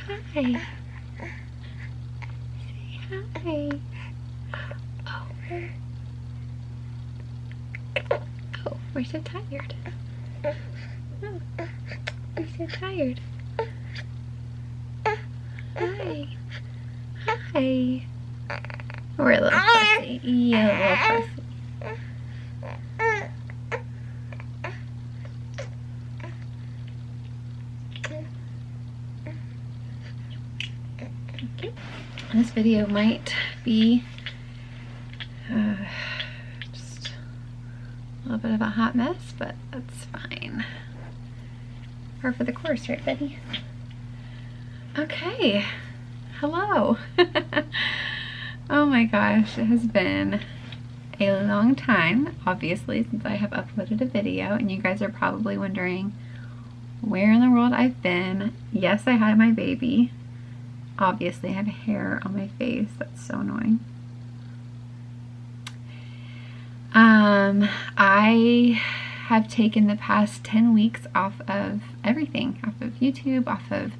Hi. Say hi. Oh. Oh, we're so tired. Oh, we're so tired. Hi. Hi. We're a little fussy. Yeah, a little fussy. Okay. This video might be just a little bit of a hot mess, but that's fine. Par for the course, right, Betty? Okay. Hello. Oh my gosh, it has been a long time, obviously, since I have uploaded a video, and you guys are probably wondering where in the world I've been. Yes, I had my baby. Obviously, I have hair on my face. That's so annoying. I have taken the past 10 weeks off of everything, off of YouTube, off of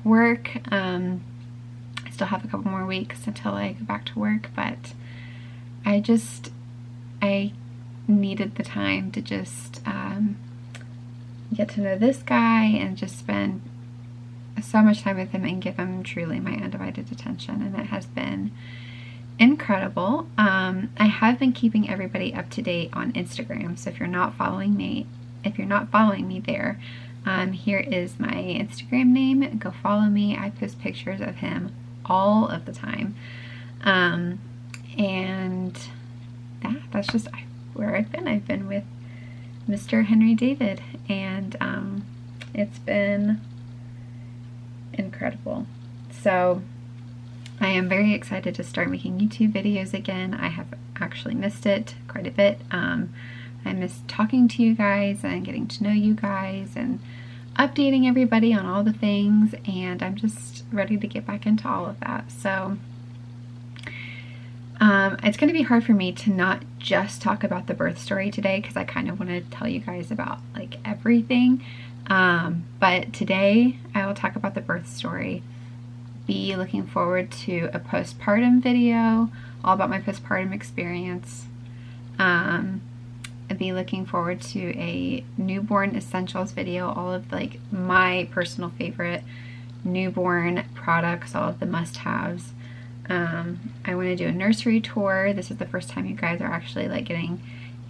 work. I still have a couple more weeks until I go back to work, but I needed the time to just get to know this guy and just spend so much time with him and give him truly my undivided attention, and it has been incredible. I have been keeping everybody up to date on Instagram, so if you're not following me there, here is my Instagram name. Go follow me. I post pictures of him all of the time, and that's just where I've been. I've been with Mr. Henry David, and it's been incredible. So I am very excited to start making YouTube videos again. I have actually missed it quite a bit. I miss talking to you guys and getting to know you guys and updating everybody on all the things, and I'm just ready to get back into all of that. So it's going to be hard for me to not just talk about the birth story today, because I kind of want to tell you guys about like everything. But today I will talk about the birth story. Be looking forward to a postpartum video all about my postpartum experience. Be looking forward to a newborn essentials video, all of like my personal favorite newborn products, all of the must-haves. I want to do a nursery tour. This is the first time you guys are actually like getting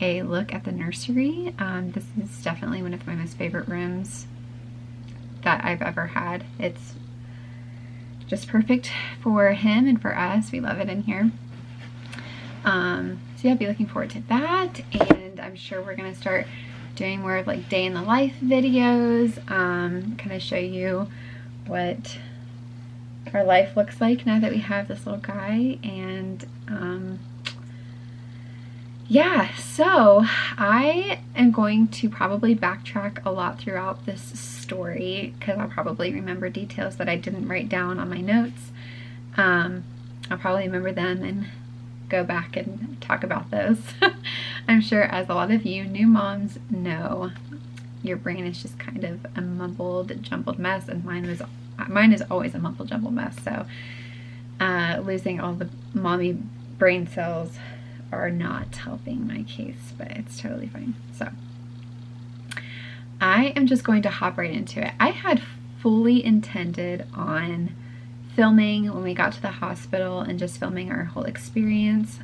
a look at the nursery. This is definitely one of my most favorite rooms that I've ever had. It's just perfect for him and for us. We love it in here. So yeah, I'll be looking forward to that, and I'm sure we're gonna start doing more of like day in the life videos, kind of show you what our life looks like now that we have this little guy. And yeah, so I am going to probably backtrack a lot throughout this story, because I'll probably remember details that I didn't write down on my notes. I'll probably remember them and go back and talk about those. I'm sure, as a lot of you new moms know, your brain is just kind of a mumbled, jumbled mess, and mine is always a mumbled, jumbled mess. So losing all the mommy brain cells are not helping my case, but it's totally fine. So I am just going to hop right into it. I had fully intended on filming when we got to the hospital and just filming our whole experience.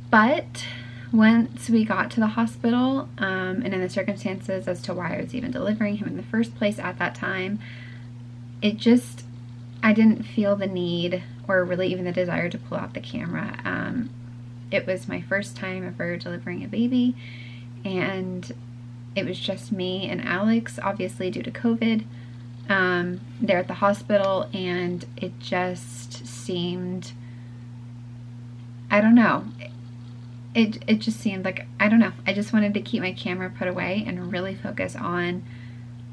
But once we got to the hospital, and in the circumstances as to why I was even delivering him in the first place at that time, I didn't feel the need or really even the desire to pull out the camera. It was my first time ever delivering a baby, and it was just me and Alex, obviously due to COVID, there at the hospital, and it just seemed, I don't know, it just seemed like, I don't know, I just wanted to keep my camera put away and really focus on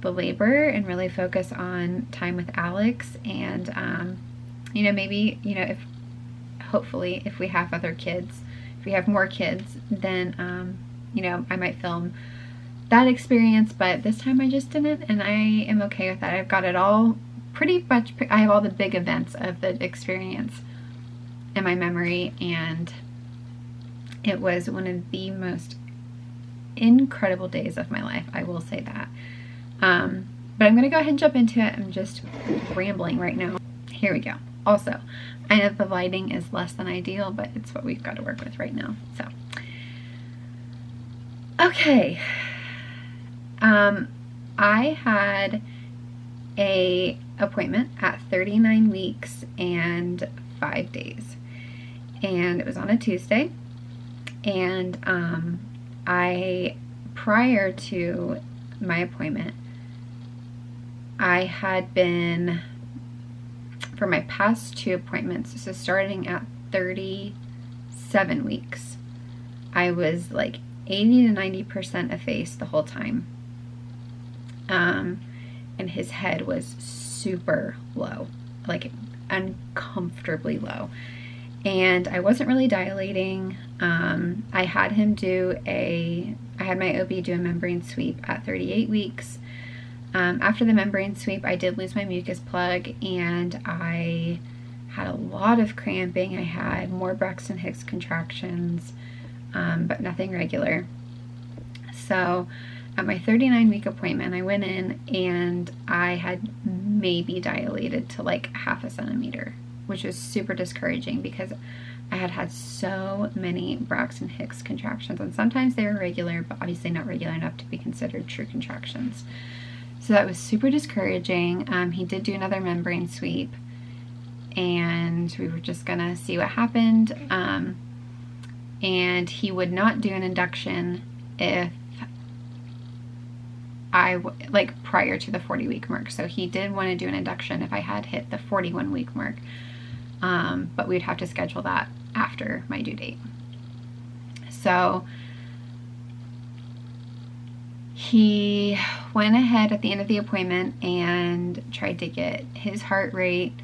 the labor and really focus on time with Alex. And you know, maybe, you know, hopefully if we have other kids, if we have more kids, then you know, I might film that experience, but this time I just didn't, and I am okay with that. I've got it all pretty much, I have all the big events of the experience in my memory, and it was one of the most incredible days of my life, I will say that. But I'm going to go ahead and jump into it. I'm just rambling right now. Here we go. Also, I know the lighting is less than ideal, but it's what we've got to work with right now. So, okay. I had a appointment at 39 weeks and 5 days, and it was on a Tuesday, and prior to my appointment, I had been, for my past 2 appointments, so starting at 37 weeks, I was like 80 to 90% effaced the whole time. And his head was super low, like uncomfortably low. And I wasn't really dilating. I had my OB do a membrane sweep at 38 weeks. After the membrane sweep, I did lose my mucus plug, and I had a lot of cramping. I had more Braxton Hicks contractions, but nothing regular. So at my 39-week appointment, I went in and I had maybe dilated to like 0.5 centimeter, which was super discouraging because I had had so many Braxton Hicks contractions, and sometimes they were regular, but obviously not regular enough to be considered true contractions. So that was super discouraging. He did do another membrane sweep, and we were just gonna see what happened. And he would not do an induction if prior to the 40-week mark. So he did want to do an induction if I had hit the 41-week mark. But we'd have to schedule that after my due date. So he went ahead at the end of the appointment and tried to get his heart rate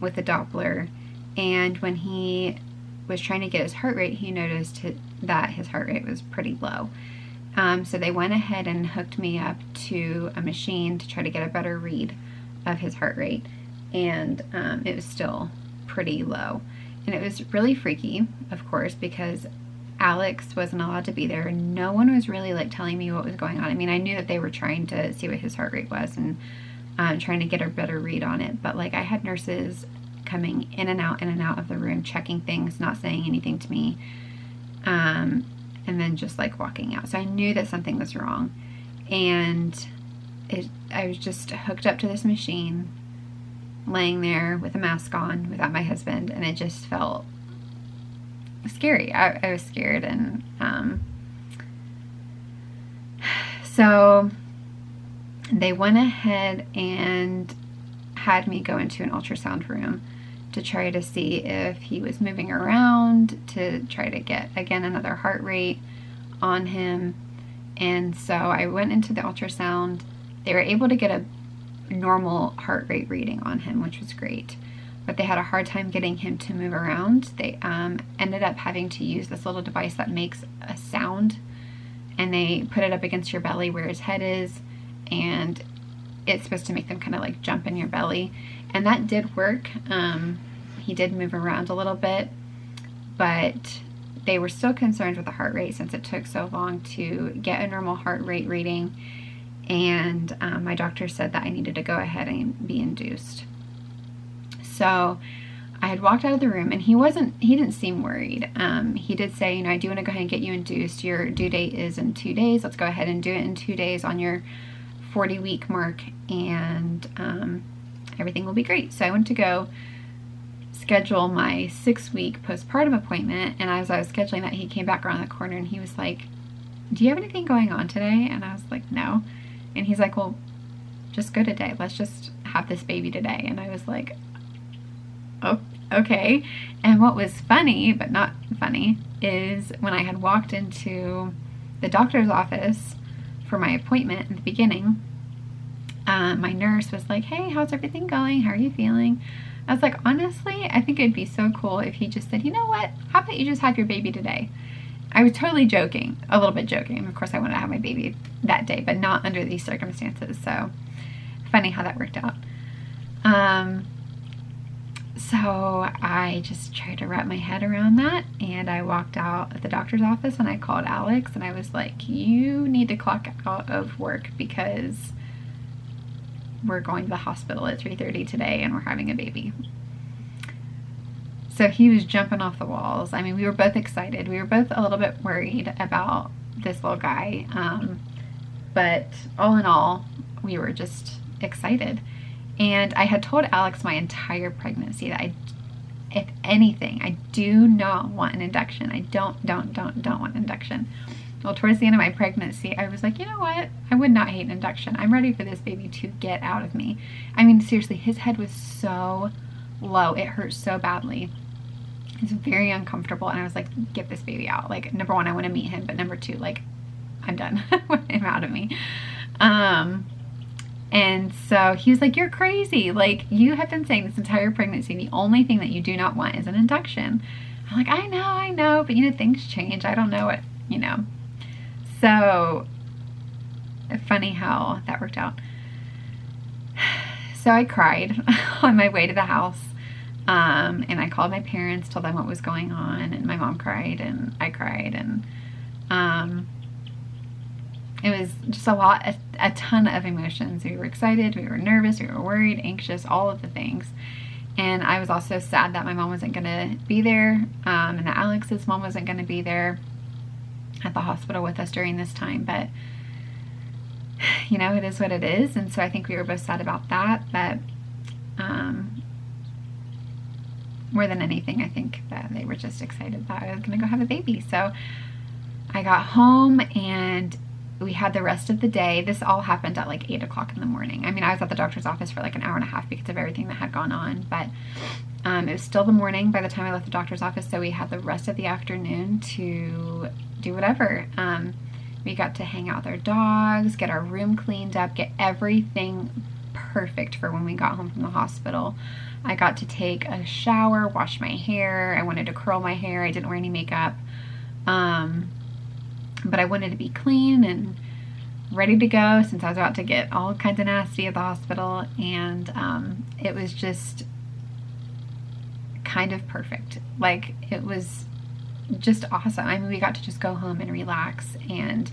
with the Doppler. And when he was trying to get his heart rate, he noticed that his heart rate was pretty low. So they went ahead and hooked me up to a machine to try to get a better read of his heart rate. And it was still pretty low. And it was really freaky, of course, because Alex wasn't allowed to be there. No one was really like telling me what was going on. I mean, I knew that they were trying to see what his heart rate was and trying to get a better read on it. But like, I had nurses coming in and out of the room, checking things, not saying anything to me, and then just like walking out. So I knew that something was wrong. And I was just hooked up to this machine, laying there with a mask on without my husband, and it just felt scary. I was scared, and so they went ahead and had me go into an ultrasound room to try to see if he was moving around, to try to get, again, another heart rate on him. And so I went into the ultrasound. They were able to get a normal heart rate reading on him, which was great, but they had a hard time getting him to move around. They ended up having to use this little device that makes a sound, and they put it up against your belly where his head is, and it's supposed to make them kind of like jump in your belly, and that did work. He did move around a little bit, but they were still concerned with the heart rate since it took so long to get a normal heart rate reading. And my doctor said that I needed to go ahead and be induced. So I had walked out of the room, and he didn't seem worried. He did say, I do want to go ahead and get you induced. Your due date is in 2 days. Let's go ahead and do it in 2 days on your 40-week mark, and everything will be great. So I went to go schedule my 6-week postpartum appointment, and as I was scheduling that, he came back around the corner, and he was like, "Do you have anything going on today?" And I was like, "No." And he's like, "Well, just go today. Let's just have this baby today." And I was like, "Oh, okay." And what was funny, but not funny, is when I had walked into the doctor's office for my appointment in the beginning, my nurse was like, "Hey, how's everything going? How are you feeling?" I was like, honestly, I think it'd be so cool if he just said, "You know what? How about you just have your baby today?" I was totally joking, a little bit joking. Of course, I wanted to have my baby that day, but not under these circumstances. So funny how that worked out. So I just tried to wrap my head around that, and I walked out of the doctor's office and I called Alex and I was like, you need to clock out of work because we're going to the hospital at 3:30 today and we're having a baby. So he was jumping off the walls. I mean, we were both excited. We were both a little bit worried about this little guy. But all in all, we were just excited. And I had told Alex my entire pregnancy that if anything, I do not want an induction. I don't want an induction. Well, towards the end of my pregnancy, I was like, you know what? I would not hate an induction. I'm ready for this baby to get out of me. I mean, seriously, his head was so low. It hurt so badly. It was very uncomfortable. And I was like, get this baby out. Like, number one, I want to meet him. But number two, like, I'm done. Want him out of me. And so he was like, you're crazy. Like, you have been saying this entire pregnancy, the only thing that you do not want is an induction. I'm like, I know, but you know, things change. I don't know what, you know. So funny how that worked out. So I cried on my way to the house. And I called my parents, told them what was going on, and my mom cried and I cried, and it was just a ton of emotions. We were excited, we were nervous, we were worried, anxious, all of the things. And I was also sad that my mom wasn't going to be there, and that Alex's mom wasn't going to be there at the hospital with us during this time. But, you know, it is what it is. And so I think we were both sad about that. But more than anything, I think that they were just excited that I was going to go have a baby. So I got home and we had the rest of the day. This all happened at like 8 o'clock in the morning. I mean, I was at the doctor's office for like an hour and a half because of everything that had gone on, but it was still the morning by the time I left the doctor's office, so we had the rest of the afternoon to do whatever. We got to hang out with our dogs, get our room cleaned up, get everything perfect for when we got home from the hospital. I got to take a shower, wash my hair. I wanted to curl my hair. I didn't wear any makeup. But I wanted to be clean and ready to go since I was about to get all kinds of nasty at the hospital. And it was just kind of perfect. Like, it was just awesome. I mean, we got to just go home and relax. And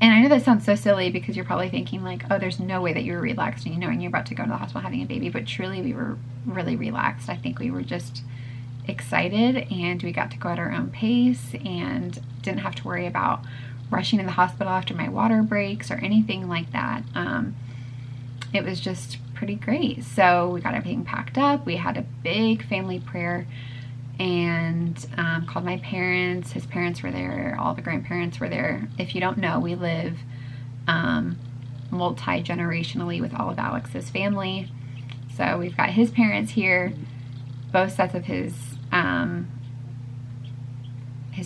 I know that sounds so silly because you're probably thinking like, oh, there's no way that you were relaxed and knowing you're about to go to the hospital having a baby. But truly, we were really relaxed. I think we were just excited, and we got to go at our own pace and didn't have to worry about rushing to the hospital after my water breaks or anything like that. It was just pretty great. So we got everything packed up. We had a big family prayer and called my parents. His parents were there. All the grandparents were there. If you don't know, we live multi-generationally with all of Alex's family. So we've got his parents here, both sets of his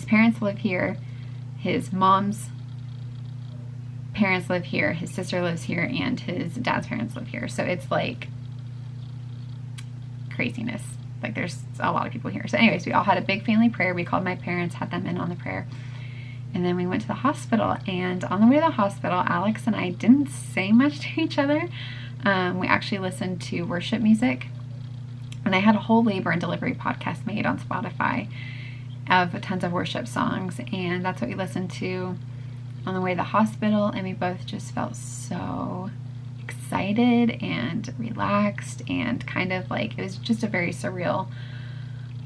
parents live here, his mom's parents live here, his sister lives here, and his dad's parents live here. So it's like craziness. Like, there's a lot of people here. So anyways, we all had a big family prayer. We called my parents, had them in on the prayer. And then we went to the hospital. And on the way to the hospital, Alex and I didn't say much to each other. We actually listened to worship music. And I had a whole labor and delivery podcast made on Spotify of tons of worship songs. And that's what we listened to on the way to the hospital. And we both just felt so excited and relaxed and kind of like, it was just a very surreal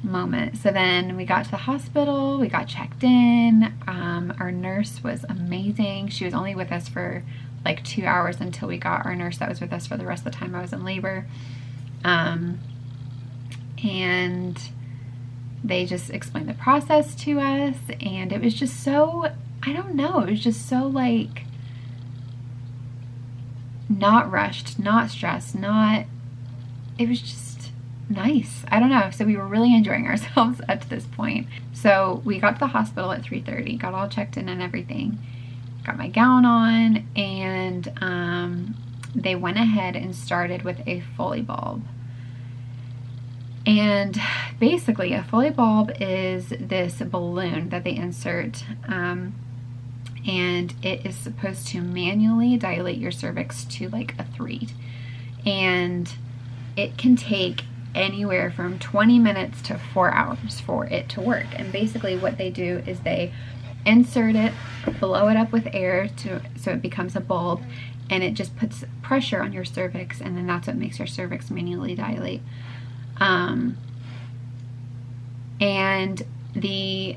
moment. So then we got to the hospital, we got checked in. Our nurse was amazing. She was only with us for like 2 hours until we got our nurse that was with us for the rest of the time I was in labor. And they just explained the process to us, and it was just so, I don't know, it was just so like not rushed, not stressed, it was just nice. I don't know. So we were really enjoying ourselves up to this point. So we got to the hospital at 3:30, got all checked in and everything, got my gown on, and they went ahead and started with a Foley bulb. And basically, a Foley bulb is this balloon that they insert, and it is supposed to manually dilate your cervix to like a 3. And it can take anywhere from 20 minutes to 4 hours for it to work. And basically what they do is they insert it, blow it up with air so it becomes a bulb, and it just puts pressure on your cervix, and then that's what makes your cervix manually dilate. And the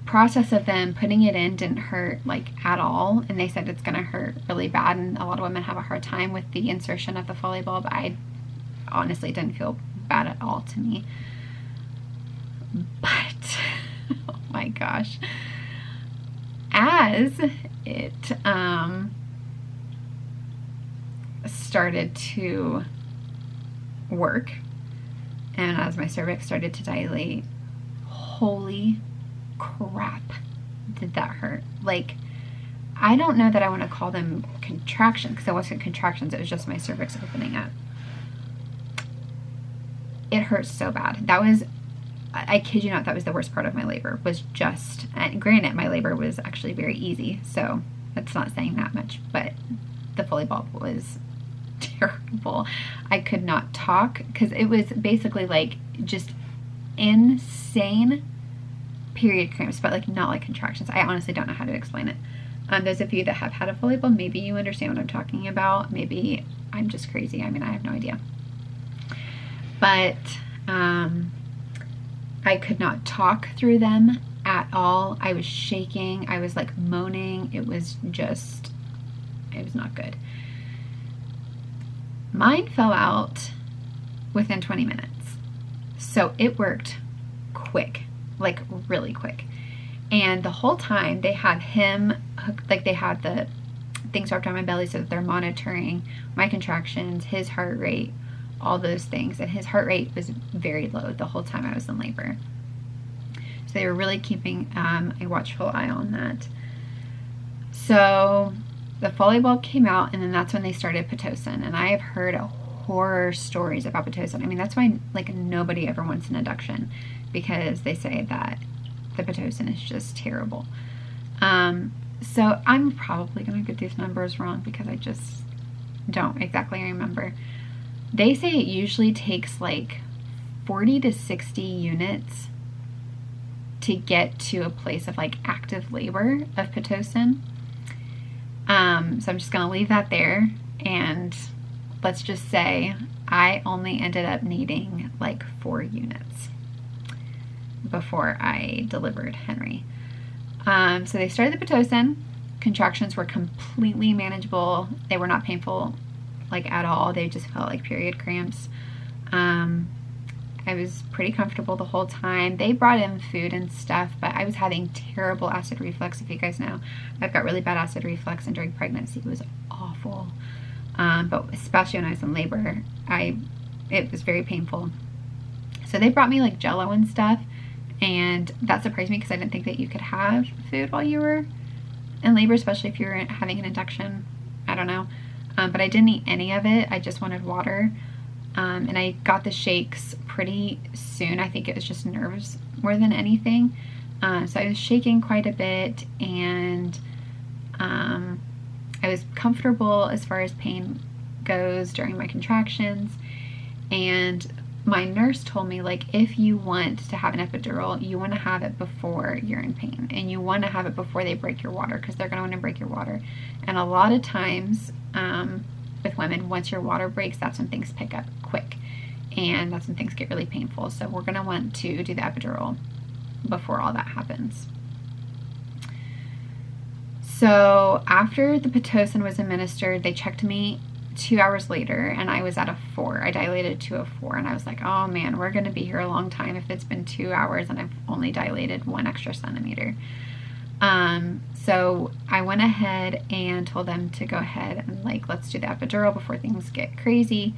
process of them putting it in didn't hurt like at all, and they said it's going to hurt really bad, and a lot of women have a hard time with the insertion of the Foley bulb. I honestly didn't feel bad at all to me, but oh my gosh, as it started to work and as my cervix started to dilate, holy crap, did that hurt. Like, I don't know that I want to call them contractions, because it wasn't contractions, it was just my cervix opening up. It hurt so bad. That was, I kid you not, that was the worst part of my labor, was just, and granted, my labor was actually very easy, so that's not saying that much, but the Foley bulb was terrible. I could not talk, because it was basically like just insane period cramps, but like not like contractions. I honestly don't know how to explain it. Those of you that have had a Foley bulb, maybe you understand what I'm talking about. Maybe I'm just crazy. I mean, I have no idea. But I could not talk through them at all. I was shaking. I was like moaning. It was not good. Mine fell out within 20 minutes. So it worked quick, like really quick. And the whole time they had him hooked, like they had the things wrapped around my belly so that they're monitoring my contractions, his heart rate, all those things. And his heart rate was very low the whole time I was in labor. So they were really keeping a watchful eye on that. So the Foley bulb came out, and then that's when they started Pitocin. And I have heard horror stories about Pitocin. I mean, that's why like nobody ever wants an induction, because they say that the Pitocin is just terrible. So I'm probably going to get these numbers wrong because I just don't exactly remember. They say it usually takes like 40 to 60 units to get to a place of like active labor of Pitocin. So I'm just going to leave that there, and let's just say I only ended up needing like 4 units before I delivered Henry. So they started the Pitocin. Contractions were completely manageable. They were not painful like at all. They just felt like period cramps. I was pretty comfortable the whole time. They brought in food and stuff, but I was having terrible acid reflux. If you guys know, I've got really bad acid reflux, and during pregnancy it was awful. But especially when I was in labor, it was very painful. So they brought me like Jello and stuff, and that surprised me because I didn't think that you could have food while you were in labor, especially if you were having an induction. I don't know. But I didn't eat any of it. I just wanted water. And I got the shakes pretty soon. I think it was just nerves more than anything. So I was shaking quite a bit, and I was comfortable as far as pain goes during my contractions. And my nurse told me, like, if you want to have an epidural, you want to have it before you're in pain, and you want to have it before they break your water, because they're going to want to break your water. And a lot of times with women, once your water breaks, that's when things pick up quick, and that's when things get really painful. So we're going to want to do the epidural before all that happens. So after the Pitocin was administered, they checked me 2 hours later, and I was at a 4. I dilated to a 4, and I was like, oh man, we're going to be here a long time if it's been 2 hours and I've only dilated 1 extra centimeter. So I went ahead and told them to go ahead and like, let's do the epidural before things get crazy.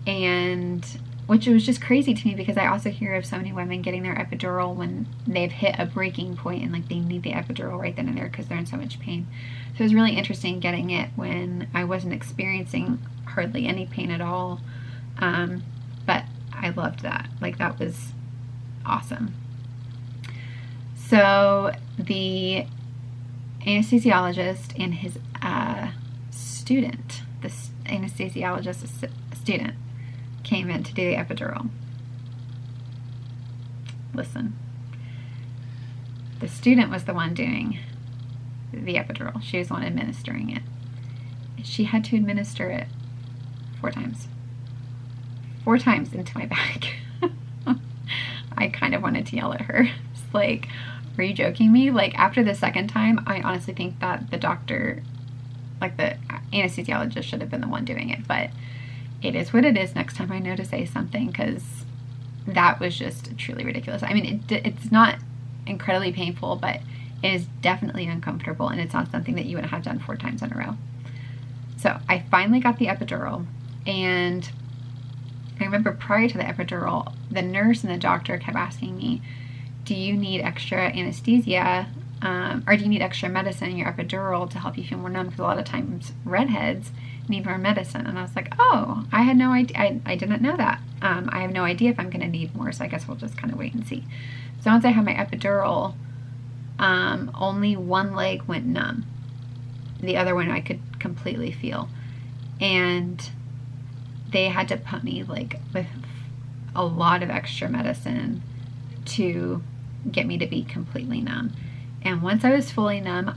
And which was just crazy to me, because I also hear of so many women getting their epidural when they've hit a breaking point and like they need the epidural right then and there because they're in so much pain. So it was really interesting getting it when I wasn't experiencing hardly any pain at all. But I loved that. Like, that was awesome. So the anesthesiologist and his student, the anesthesiologist's student, came in to do the epidural. Listen, the student was the one doing the epidural. She was the one administering it. She had to administer it 4 times. 4 times into my back. I kind of wanted to yell at her. It's like, are you joking me? Like, after the second time, I honestly think that the doctor, like the anesthesiologist, should have been the one doing it. But it is what it is. Next time I know to say something, because that was just truly ridiculous. I mean, it's not incredibly painful, but it is definitely uncomfortable, and it's not something that you would have done 4 times in a row. So I finally got the epidural, and I remember prior to the epidural, the nurse and the doctor kept asking me, do you need extra anesthesia, or do you need extra medicine in your epidural to help you feel more numb? Because a lot of times redheads need more medicine. And I was like, oh, I had no idea. I didn't know that. I have no idea if I'm going to need more, so I guess we'll just kind of wait and see. So once I had my epidural, only one leg went numb. The other one I could completely feel. And they had to put me like with a lot of extra medicine to get me to be completely numb. And once I was fully numb,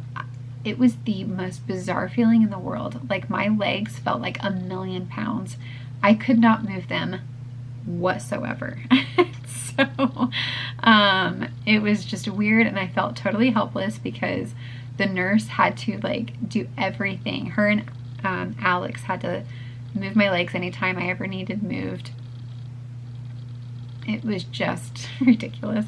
it was the most bizarre feeling in the world. Like, my legs felt like 1,000,000 pounds. I could not move them whatsoever. So it was just weird, and I felt totally helpless because the nurse had to like do everything. Her and Alex had to move my legs anytime I ever needed moved. It was just ridiculous.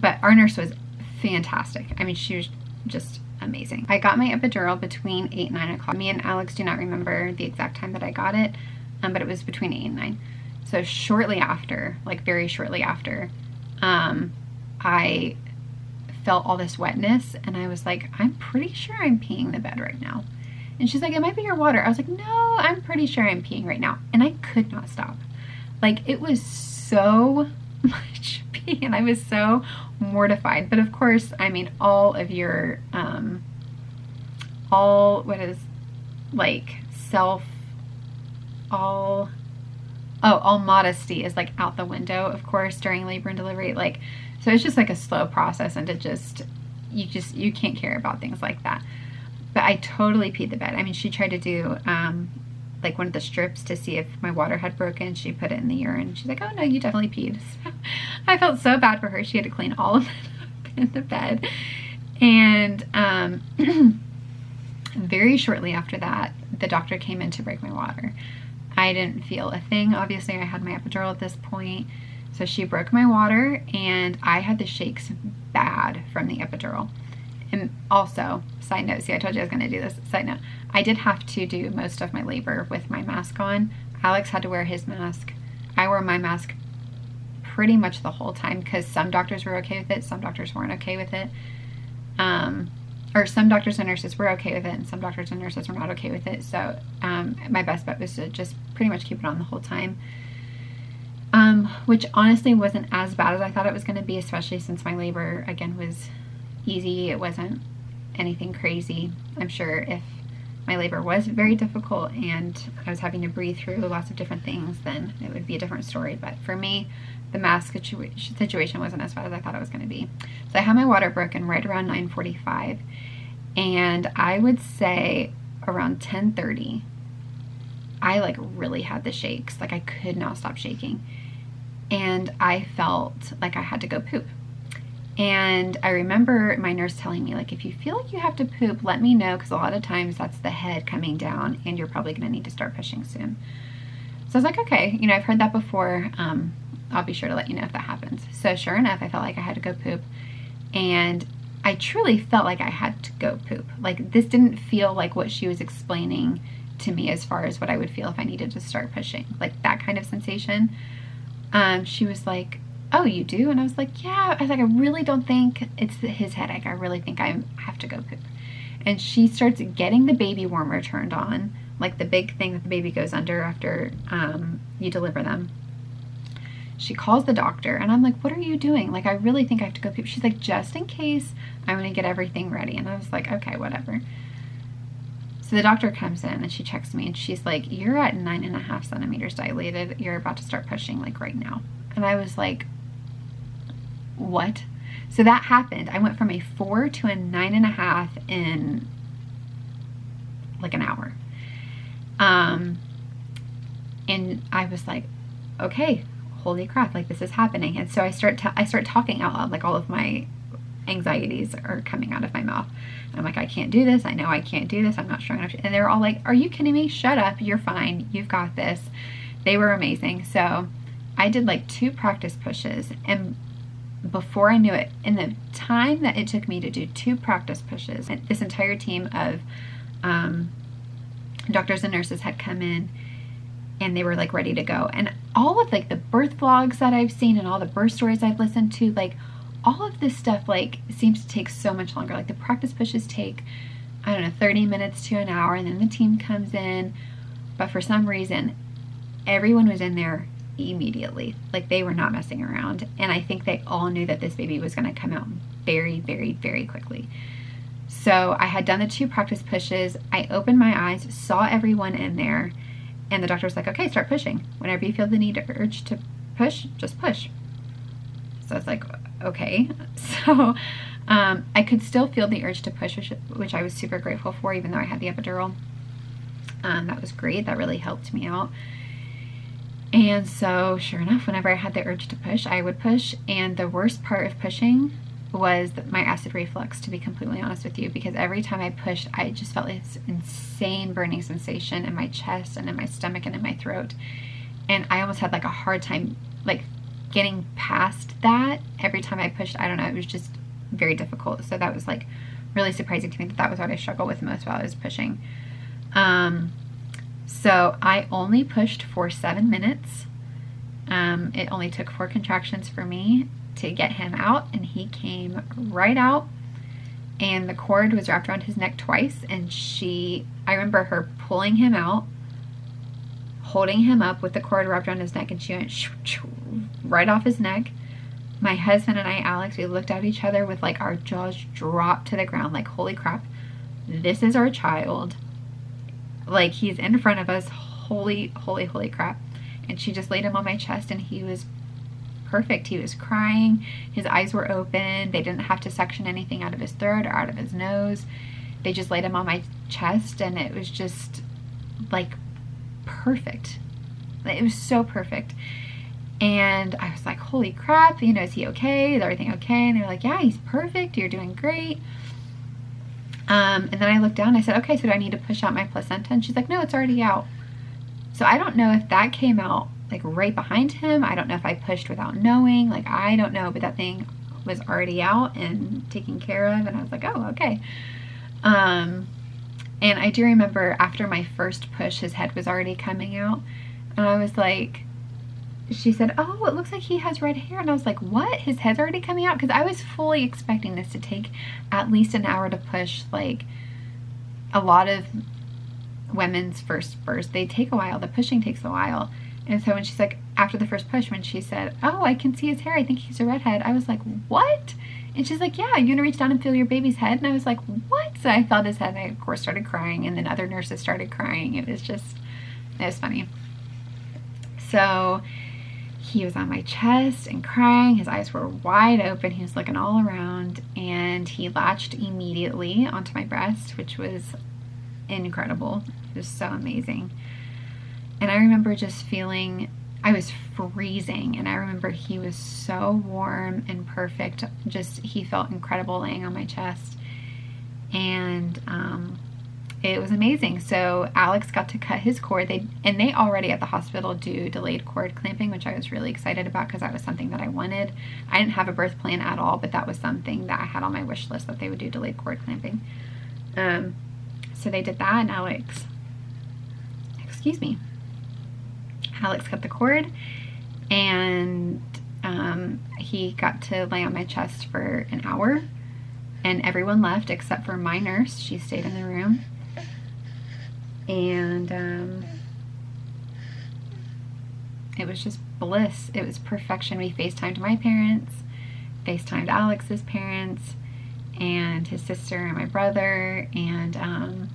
But our nurse was fantastic. I mean, she was just amazing. I got my epidural between 8 and 9 o'clock. Me and Alex do not remember the exact time that I got it, but it was between 8 and 9. So shortly after, like very shortly after, I felt all this wetness, and I was like, I'm pretty sure I'm peeing the bed right now. And she's like, it might be your water. I was like, no, I'm pretty sure I'm peeing right now. And I could not stop. Like, it was so much pee, and I was so mortified. But of course, I mean, all of your, all modesty is like out the window, of course, during labor and delivery. Like, so it's just like a slow process, and you can't care about things like that. But I totally peed the bed. I mean, she tried to do like one of the strips to see if my water had broken. She put it in the urine. She's like, oh no, you definitely peed. So I felt so bad for her. She had to clean all of it up in the bed. And very shortly after that, the doctor came in to break my water. I didn't feel a thing. Obviously, I had my epidural at this point. So she broke my water, and I had the shakes bad from the epidural. And also, side note, see, I told you I was going to do this. Side note, I did have to do most of my labor with my mask on. Alex had to wear his mask. I wore my mask pretty much the whole time because some doctors were okay with it, some doctors weren't okay with it. Or some doctors and nurses were okay with it, and some doctors and nurses were not okay with it. So my best bet was to just pretty much keep it on the whole time. Which honestly wasn't as bad as I thought it was going to be, especially since my labor, again, was easy. It wasn't anything crazy. I'm sure if my labor was very difficult and I was having to breathe through lots of different things, then it would be a different story. But for me, the mask situation wasn't as bad as I thought it was going to be. So I had my water broken right around 9:45, and I would say around 10:30, I like really had the shakes. Like, I could not stop shaking, and I felt like I had to go poop. And I remember my nurse telling me, like, if you feel like you have to poop, let me know, because a lot of times that's the head coming down and you're probably going to need to start pushing soon. So I was like, okay, you know, I've heard that before. I'll be sure to let you know if that happens. So sure enough, I felt like I had to go poop, and I truly felt like I had to go poop. Like, this didn't feel like what she was explaining to me as far as what I would feel if I needed to start pushing, like that kind of sensation. She was like, oh, you do? And I was like, yeah. I was like, I really don't think it's his headache. I really think I have to go poop. And she starts getting the baby warmer turned on, like the big thing that the baby goes under after you deliver them. She calls the doctor, and I'm like, what are you doing? Like, I really think I have to go poop. She's like, just in case, I'm going to get everything ready. And I was like, okay, whatever. So the doctor comes in and she checks me and she's like, you're at 9.5 centimeters dilated. You're about to start pushing like right now. And I was like, what? So that happened. I went from a 4 to a 9.5 in like an hour. And I was like, okay, holy crap, like this is happening. And so I start talking out loud, like all of my anxieties are coming out of my mouth. And I'm like, I can't do this. I know I can't do this. I'm not strong enough. And they were all like, are you kidding me? Shut up. You're fine. You've got this. They were amazing. So I did like 2 practice pushes, and before I knew it, in the time that it took me to do 2 practice pushes, this entire team of doctors and nurses had come in and they were like ready to go. And all of like the birth vlogs that I've seen and all the birth stories I've listened to, like all of this stuff like seems to take so much longer. Like the practice pushes take, I don't know, 30 minutes to an hour, and then the team comes in. But for some reason, everyone was in there immediately. Like they were not messing around. And I think they all knew that this baby was going to come out very, very, very quickly. So I had done the 2 practice pushes. I opened my eyes, saw everyone in there, and the doctor was like, okay, start pushing. Whenever you feel the need or urge to push, just push. So I was like, okay. So I could still feel the urge to push, which I was super grateful for, even though I had the epidural. That was great. That really helped me out. And so sure enough, whenever I had the urge to push, I would push. And the worst part of pushing was my acid reflux, to be completely honest with you, because every time I pushed, I just felt this insane burning sensation in my chest and in my stomach and in my throat. And I almost had like a hard time like getting past that every time I pushed. I don't know, it was just very difficult. So that was like really surprising to me that was what I struggled with most while I was pushing. So I only pushed for 7 minutes. It only took 4 contractions for me to get him out, and he came right out, and the cord was wrapped around his neck twice, and I remember her pulling him out, holding him up with the cord wrapped around his neck, and she went right off his neck. My husband and I, Alex, we looked at each other with like our jaws dropped to the ground, like, holy crap, this is our child. Like, he's in front of us. Holy, holy, holy crap. And she just laid him on my chest, and he was perfect. He was crying. His eyes were open. They didn't have to suction anything out of his throat or out of his nose. They just laid him on my chest, and it was just like perfect. It was so perfect. And I was like, holy crap, you know, is he okay? Is everything okay? And they're like, yeah, he's perfect. You're doing great. And then I looked down, I said, okay, so do I need to push out my placenta? And she's like, no, it's already out. So I don't know if that came out like right behind him. I don't know if I pushed without knowing, like, I don't know, but that thing was already out and taken care of. And I was like, oh, okay. And I do remember after my first push, his head was already coming out. And I was like, she said, oh, it looks like he has red hair. And I was like, what? His head's already coming out? Because I was fully expecting this to take at least an hour to push. Like, a lot of women's first births, they take a while. The pushing takes a while. And so when she's like, after the first push, when she said, oh, I can see his hair, I think he's a redhead, I was like, what? And she's like, yeah, you're gonna reach down and feel your baby's head? And I was like, what? So I felt his head, and I, of course, started crying, and then other nurses started crying. It was funny. So he was on my chest and crying. His eyes were wide open. He was looking all around, and he latched immediately onto my breast, which was incredible. It was so amazing. And I remember just feeling, I was freezing, and I remember he was so warm and perfect. Just, he felt incredible laying on my chest, and it was amazing. So Alex got to cut his cord. They already at the hospital do delayed cord clamping, which I was really excited about because that was something that I wanted. I didn't have a birth plan at all, but that was something that I had on my wish list, that they would do delayed cord clamping. So they did that, and Alex cut the cord, and he got to lay on my chest for an hour, and everyone left except for my nurse. She stayed in the room, and it was just bliss. It was perfection. We FaceTimed my parents, FaceTimed Alex's parents, and his sister and my brother, and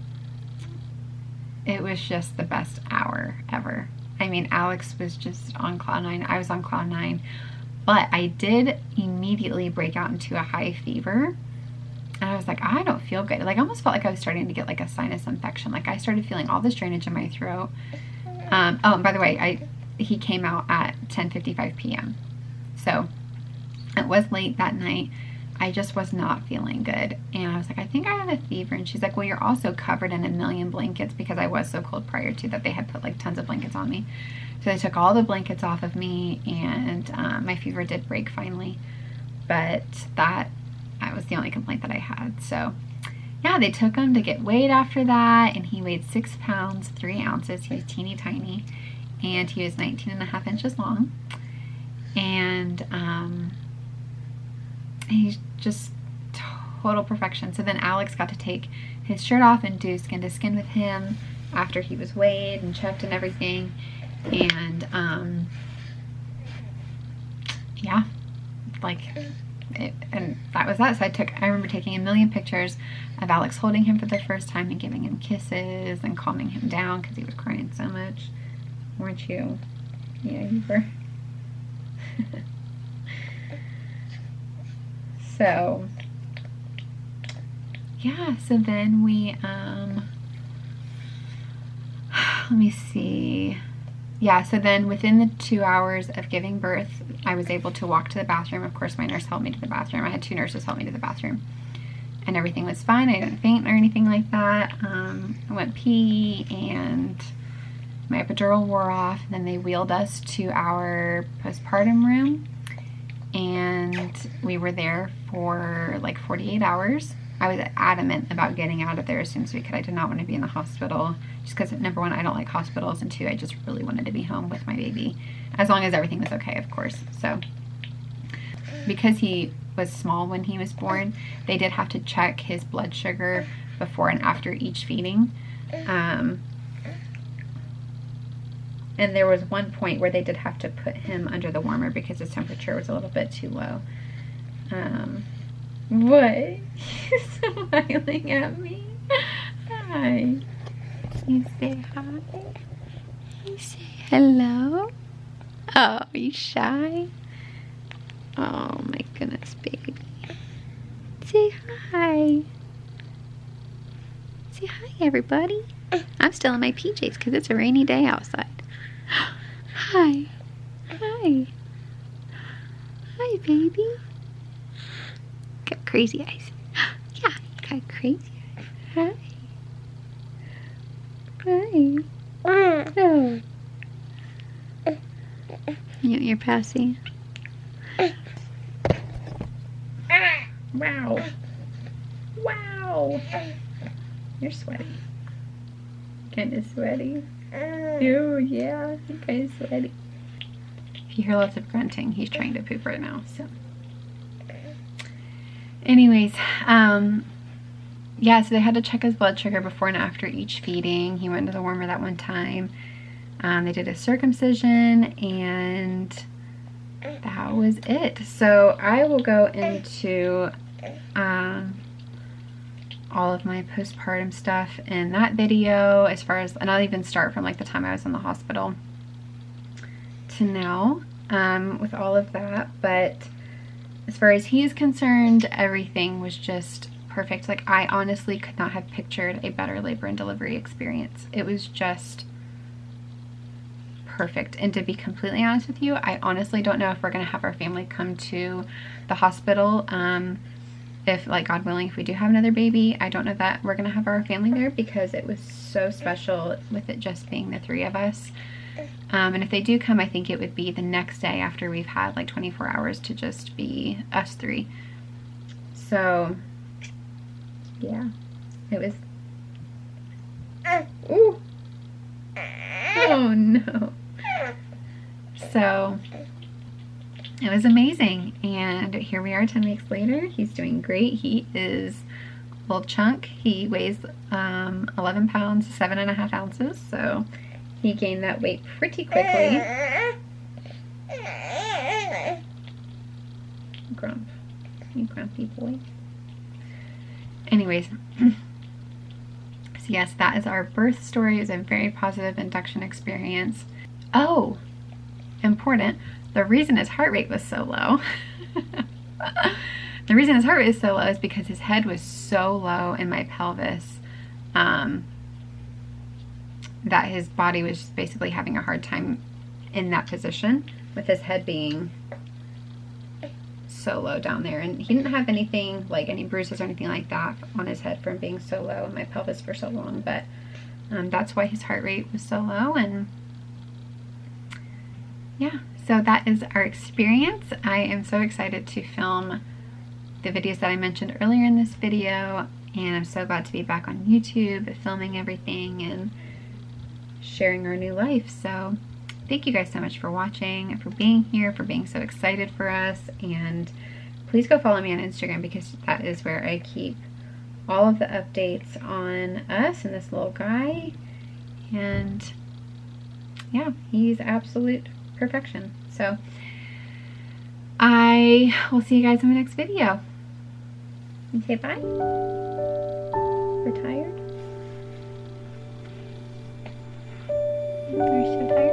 it was just the best hour ever. I mean, Alex was just on cloud nine. I was on cloud nine. But I did immediately break out into a high fever. And I was like, I don't feel good. Like, I almost felt like I was starting to get like a sinus infection. Like, I started feeling all this drainage in my throat. Oh, and by the way, he came out at 10:55 p.m. So it was late that night. I just was not feeling good. And I was like, I think I have a fever. And she's like, well, you're also covered in a million blankets, because I was so cold prior to that. They had put like tons of blankets on me. So they took all the blankets off of me, and my fever did break finally. But that was the only complaint that I had. So yeah, they took him to get weighed after that, and he weighed 6 pounds, 3 ounces. He was teeny tiny, and he was 19.5 inches long. And he's just total perfection. So then Alex got to take his shirt off and do skin to skin with him after he was weighed and checked and everything. And yeah, like and that was that. So I remember taking a million pictures of Alex holding him for the first time and giving him kisses and calming him down because he was crying so much. Weren't you? Yeah, you were. So yeah, so then we let me see. Yeah, so then within the 2 hours of giving birth, I was able to walk to the bathroom. Of course, my nurse helped me to the bathroom. I had 2 nurses help me to the bathroom. And everything was fine. I didn't faint or anything like that. I went pee, and my epidural wore off. And then they wheeled us to our postpartum room. And we were there for like 48 hours. I was adamant about getting out of there as soon as we could. I did not want to be in the hospital, just because, number one, I don't like hospitals, and two, I just really wanted to be home with my baby, as long as everything was okay, of course. So because he was small when he was born, they did have to check his blood sugar before and after each feeding. And there was one point where they did have to put him under the warmer because his temperature was a little bit too low. What? You're smiling at me. Hi. You say hi. You say hello. Oh, are you shy? Oh my goodness, baby. Say hi. Say hi, everybody. I'm still in my PJs because it's a rainy day outside. Hi. Hi. Hi, baby. Got crazy eyes. Yeah, you got crazy eyes. Hi. Hi. Oh. You're passing. Wow. Wow. You're sweaty. Kind of sweaty. Oh, yeah. You're kind of sweaty. If you hear lots of grunting, he's trying to poop right now, so. Anyways, yeah, so they had to check his blood sugar before and after each feeding. He went to the warmer that one time. They did a circumcision, and that was it. So I will go into all of my postpartum stuff in that video, as far as, and I'll even start from like the time I was in the hospital to now, with all of that. But as far as he is concerned, everything was just perfect. Like, I honestly could not have pictured a better labor and delivery experience. It was just perfect. And to be completely honest with you, I honestly don't know if we're going to have our family come to the hospital. If, like, God willing, if we do have another baby, I don't know that we're going to have our family there, because it was so special with it just being the 3 of us. And if they do come, I think it would be the next day after we've had like 24 hours to just be us 3. So yeah, it was, ooh, oh no. So it was amazing, and here we are 10 weeks later. He's doing great. He is a little chunk. He weighs 11 pounds, 7.5 ounces, so he gained that weight pretty quickly. Grump. You grumpy boy. Anyways, so yes, that is our birth story. It was a very positive induction experience. Oh, important. The reason his heart rate was so low, the reason his heart rate was so low is because his head was so low in my pelvis that his body was just basically having a hard time in that position with his head being so low down there. And he didn't have anything like any bruises or anything like that on his head from being so low in my pelvis for so long, but that's why his heart rate was so low. And yeah, so that is our experience. I am so excited to film the videos that I mentioned earlier in this video, and I'm so glad to be back on YouTube filming everything and sharing our new life. So thank you guys so much for watching, for being here, for being so excited for us, and please go follow me on Instagram because that is where I keep all of the updates on us and this little guy. And yeah, he's absolute perfection. So I will see you guys in my next video. You say bye? We're tired? Are you so tired?